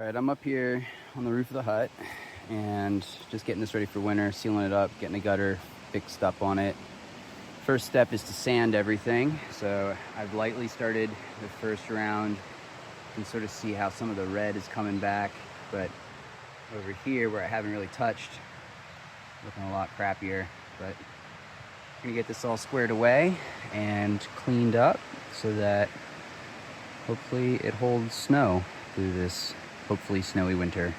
All right, I'm up here on the roof of the hut and just getting this ready for winter, sealing it up, getting a gutter fixed up on it. First step is to sand everything. So I've lightly started the first round. You can sort of see how some of the red is coming back, but over here where I haven't really touched, looking a lot crappier. But I'm gonna get this all squared away and cleaned up so that hopefully it holds snow through this hopefully snowy winter.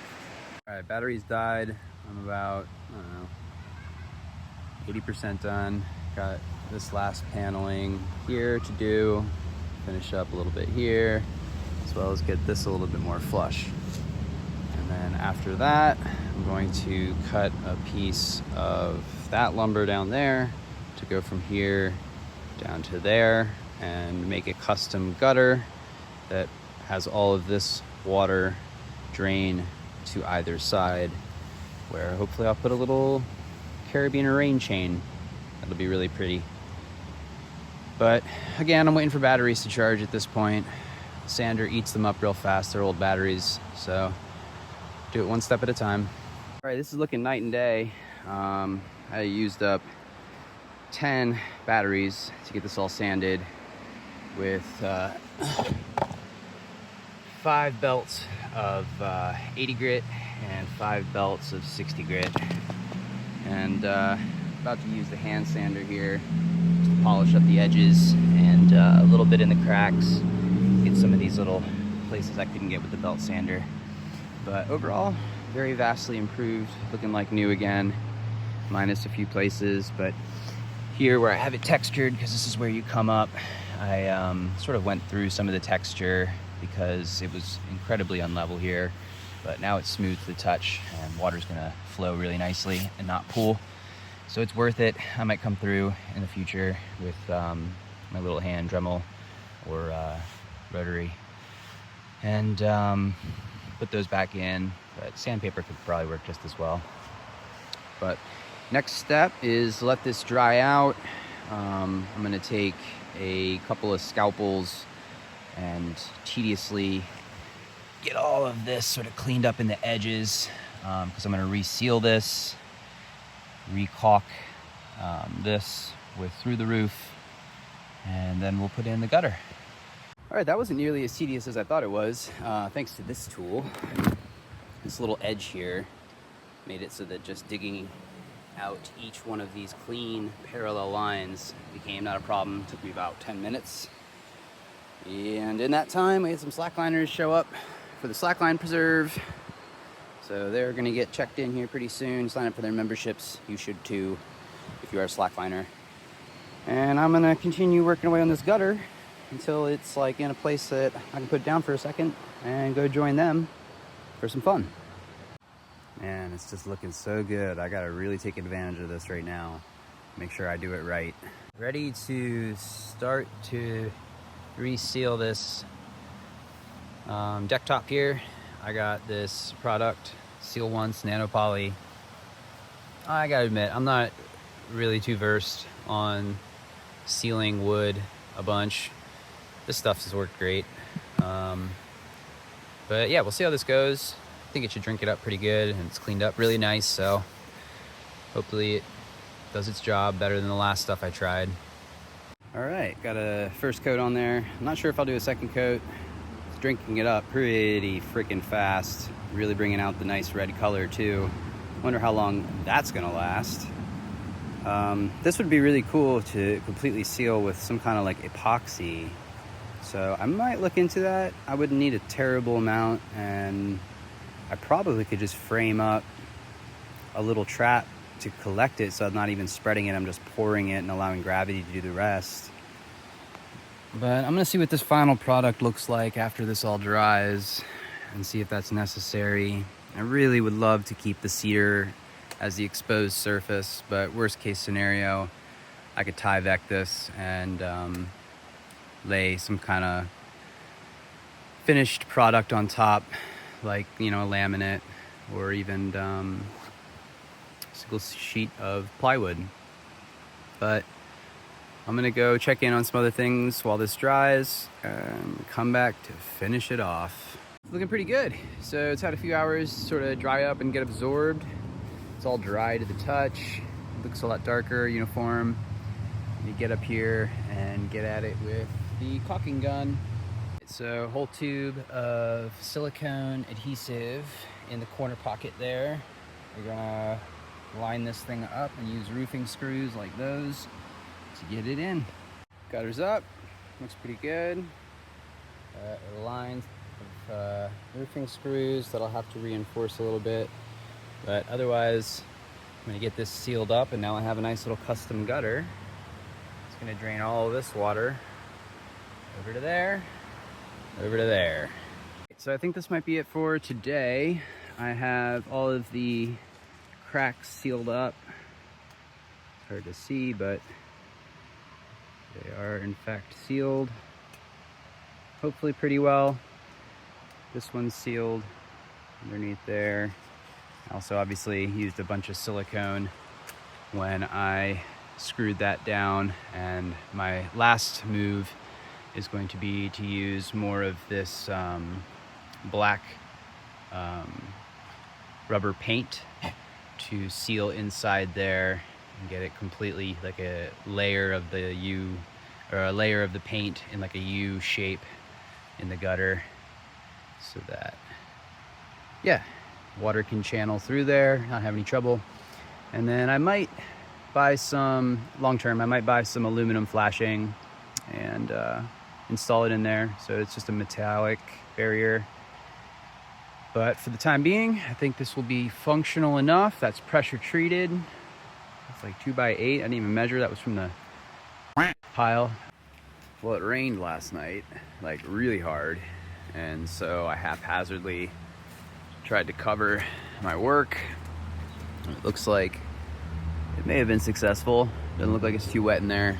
All right, batteries died. I'm about, I don't know, 80% done. Got this last paneling here to do, finish up a little bit here, as well as get this a little bit more flush. And then after that, I'm going to cut a piece of that lumber down there to go from here down to there and make a custom gutter that has all of this water drain to either side, where hopefully I'll put a little carabiner rain chain. That'll be really pretty. But again, I'm waiting for batteries to charge at this point. Sander eats them up real fast. They're old batteries, so do it one step at a time. All right, this is looking night and day. I used up 10 batteries to get this all sanded with 5 belts of 80 grit and 5 belts of 60 grit. And about to use the hand sander here to polish up the edges and a little bit in the cracks, get some of these little places I couldn't get with the belt sander. But overall, very vastly improved, looking like new again, minus a few places. But here where I have it textured, because this is where you come up, I sort of went through some of the texture because it was incredibly unlevel here, but now it's smooth to the touch and water's gonna flow really nicely and not pool. So it's worth it. I might come through in the future with my little hand Dremel or rotary and put those back in, but sandpaper could probably work just as well. But next step is let this dry out. I'm gonna take a couple of scalpels and tediously get all of this sort of cleaned up in the edges, because I'm going to reseal this, re-caulk this with through the roof, and then we'll put in the gutter. All right, that wasn't nearly as tedious as I thought it was, thanks to this tool. This little edge here made it so that just digging out each one of these clean parallel lines became not a problem. It took me about 10 minutes. And in that time, we had some slackliners show up for the slackline preserve. So they're gonna get checked in here pretty soon, sign up for their memberships. You should too, if you are a slackliner. And I'm gonna continue working away on this gutter until it's like in a place that I can put it down for a second and go join them for some fun. Man, it's just looking so good. I gotta really take advantage of this right now. Make sure I do it right. Ready to start to reseal this deck top here. I got this product, Seal Once Nano Poly. I gotta admit, I'm not really too versed on sealing wood a bunch. This stuff has worked great. But yeah, we'll see how this goes. I think it should drink it up pretty good, and it's cleaned up really nice, so hopefully it does its job better than the last stuff I tried. All right, got a first coat on there. I'm not sure if I'll do a second coat. It's drinking it up pretty freaking fast. Really bringing out the nice red color too. Wonder how long that's gonna last. This would be really cool to completely seal with some kind of like epoxy. So I might look into that. I wouldn't need a terrible amount, and I probably could just frame up a little trap to collect it, so I'm not even spreading it, I'm just pouring it and allowing gravity to do the rest. But I'm gonna see what this final product looks like after this all dries and see if that's necessary. I really would love to keep the cedar as the exposed surface, but worst case scenario, I could Tyvek this and lay some kind of finished product on top, like, you know, a laminate or even single sheet of plywood. But I'm gonna go check in on some other things while this dries and come back to finish it off. looking pretty good. So it's had a few hours sort of dry up and get absorbed. It's all dry to the touch. It looks a lot darker, uniform. You get up here and get at it with the caulking gun. So whole tube of silicone adhesive in the corner pocket there. We're gonna line this thing up and use roofing screws like those to get it in. Gutter's up, looks pretty good. Lines of roofing screws that I'll have to reinforce a little bit, but otherwise I'm gonna get this sealed up, and now I have a nice little custom gutter. It's gonna drain all of this water over to there, over to there. So I think this might be it for today. I have all of the cracks sealed up. It's hard to see, but they are in fact sealed. Hopefully pretty well. This one's sealed underneath there. I also obviously used a bunch of silicone when I screwed that down, and my last move is going to be to use more of this black rubber paint to seal inside there and get it completely like a layer of the U, or a layer of the paint in like a U shape in the gutter, so that, yeah, water can channel through there, not have any trouble. And then I might buy some, long term, I might buy some aluminum flashing and install it in there, so it's just a metallic barrier. But for the time being, I think this will be functional enough. That's pressure treated. It's like 2x8. I didn't even measure. That was from the pile. Well, it rained last night, like really hard. And so I haphazardly tried to cover my work. It looks like it may have been successful. Doesn't look like it's too wet in there.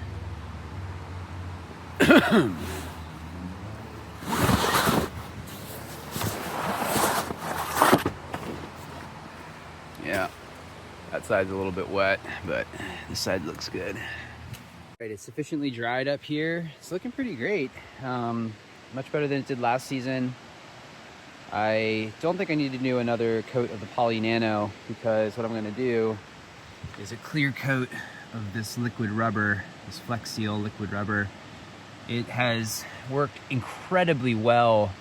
Yeah, that side's a little bit wet, but this side looks good. Right, it's sufficiently dried up here. It's looking pretty great. Much better than it did last season. I don't think I need to do another coat of the poly nano, because what I'm gonna do is a clear coat of this liquid rubber, this Flex Seal liquid rubber. It has worked incredibly well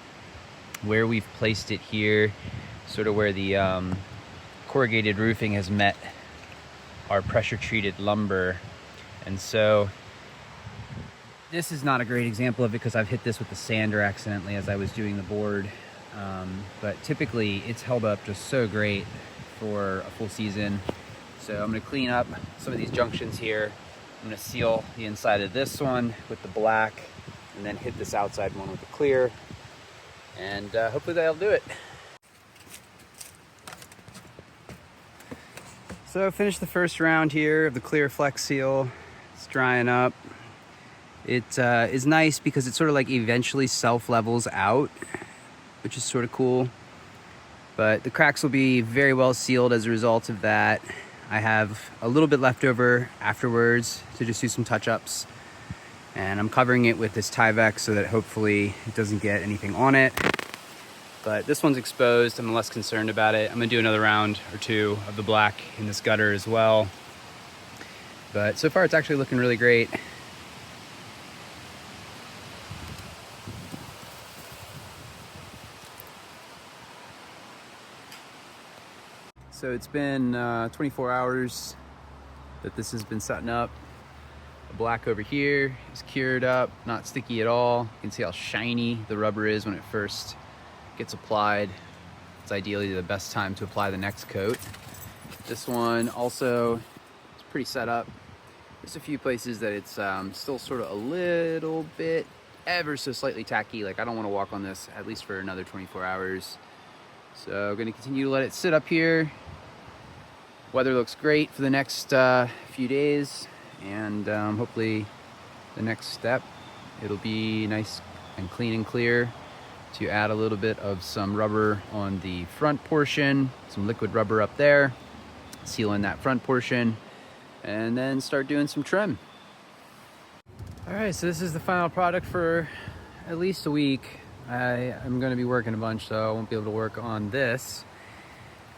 where we've placed it here, sort of where the corrugated roofing has met our pressure treated lumber. And so this is not a great example of it because I've hit this with the sander accidentally as I was doing the board. But typically it's held up just so great for a full season. So I'm gonna clean up some of these junctions here. I'm gonna seal the inside of this one with the black, and then hit this outside one with the clear. And hopefully that'll do it. So I finished the first round here of the clear Flex Seal. It's drying up. It is nice because it sort of like eventually self-levels out, which is sort of cool. But the cracks will be very well sealed as a result of that. I have a little bit left over afterwards to just do some touch-ups. And I'm covering it with this Tyvek so that hopefully it doesn't get anything on it. But this one's exposed, I'm less concerned about it. I'm gonna do another round or two of the black in this gutter as well. But so far it's actually looking really great. So it's been 24 hours that this has been setting up. The black over here is cured up, not sticky at all. You can see how shiny the rubber is when it first gets applied. It's ideally the best time to apply the next coat. This one also is pretty set up. There's a few places that it's still sort of a little bit, ever so slightly tacky. Like I don't want to walk on this at least for another 24 hours. So I'm gonna continue to let it sit up here. Weather looks great for the next few days, and hopefully the next step, it'll be nice and clean and clear to add a little bit of some rubber on the front portion, some liquid rubber up there, seal in that front portion, and then start doing some trim. All right, so this is the final product for at least a week. I am going to be working a bunch, so I won't be able to work on this.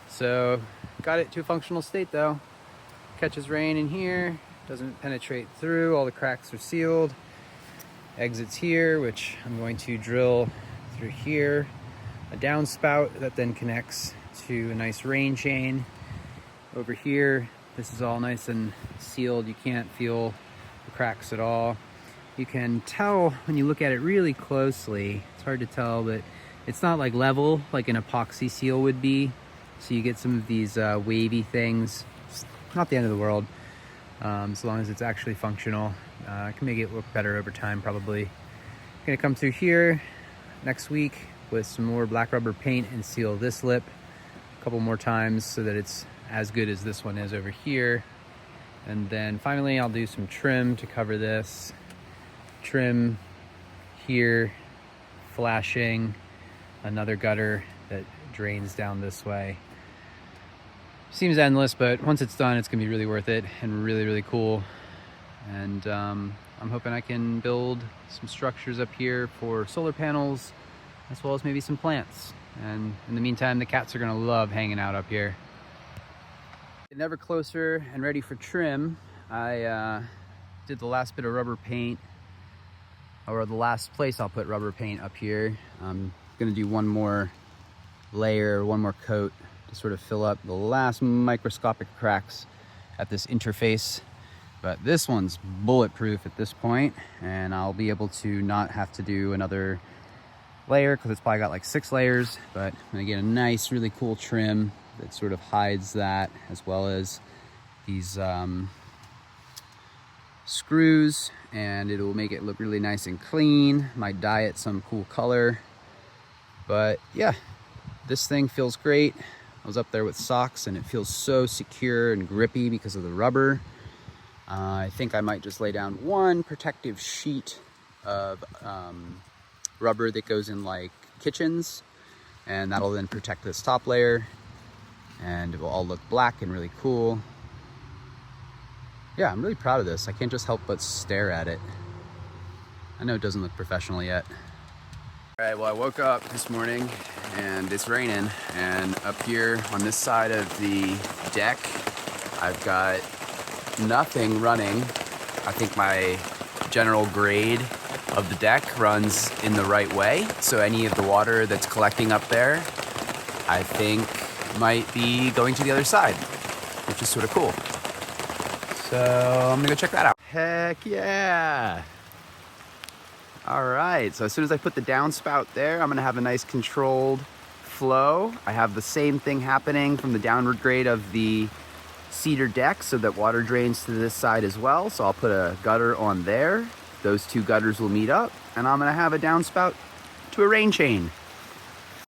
So got it to a functional state though. Catches rain in here, doesn't penetrate through, all the cracks are sealed. Exits here, which I'm going to drill through here. A downspout that then connects to a nice rain chain. Over here, this is all nice and sealed. You can't feel the cracks at all. You can tell when you look at it really closely, it's hard to tell, but it's not like level like an epoxy seal would be. So you get some of these wavy things. It's not the end of the world, as long as it's actually functional. I can make it look better over time probably. I'm gonna come through here next week with some more black rubber paint and seal this lip a couple more times so that it's as good as this one is over here. And then finally I'll do some trim to cover this. Trim here, flashing, another gutter that drains down this way. Seems endless, but once it's done, it's gonna be really worth it and really, really cool. And I'm hoping I can build some structures up here for solar panels, as well as maybe some plants. And in the meantime, the cats are gonna love hanging out up here. Never closer and ready for trim. I did the last bit of rubber paint, or the last place I'll put rubber paint up here. I'm gonna do one more layer, one more coat to sort of fill up the last microscopic cracks at this interface. But this one's bulletproof at this point, and I'll be able to not have to do another layer because it's probably got like 6 layers, but I'm gonna get a nice, really cool trim that sort of hides that, as well as these screws, and it will make it look really nice and clean. Might dye it some cool color, but yeah, this thing feels great. I was up there with socks and it feels so secure and grippy because of the rubber. I think I might just lay down one protective sheet of rubber that goes in like kitchens, and that'll then protect this top layer, and it will all look black and really cool. Yeah, I'm really proud of this. I can't just help but stare at it. I know it doesn't look professional yet. All right, well, I woke up this morning and it's raining, and up here on this side of the deck, I've got nothing running. I think my general grade of the deck runs in the right way, so any of the water that's collecting up there, I think might be going to the other side, which is sort of cool. So I'm gonna go check that out. Heck yeah! All right, so as soon as I put the downspout there, I'm gonna have a nice controlled flow. I have the same thing happening from the downward grade of the cedar deck so that water drains to this side as well. So I'll put a gutter on there. Those two gutters will meet up, and I'm gonna have a downspout to a rain chain.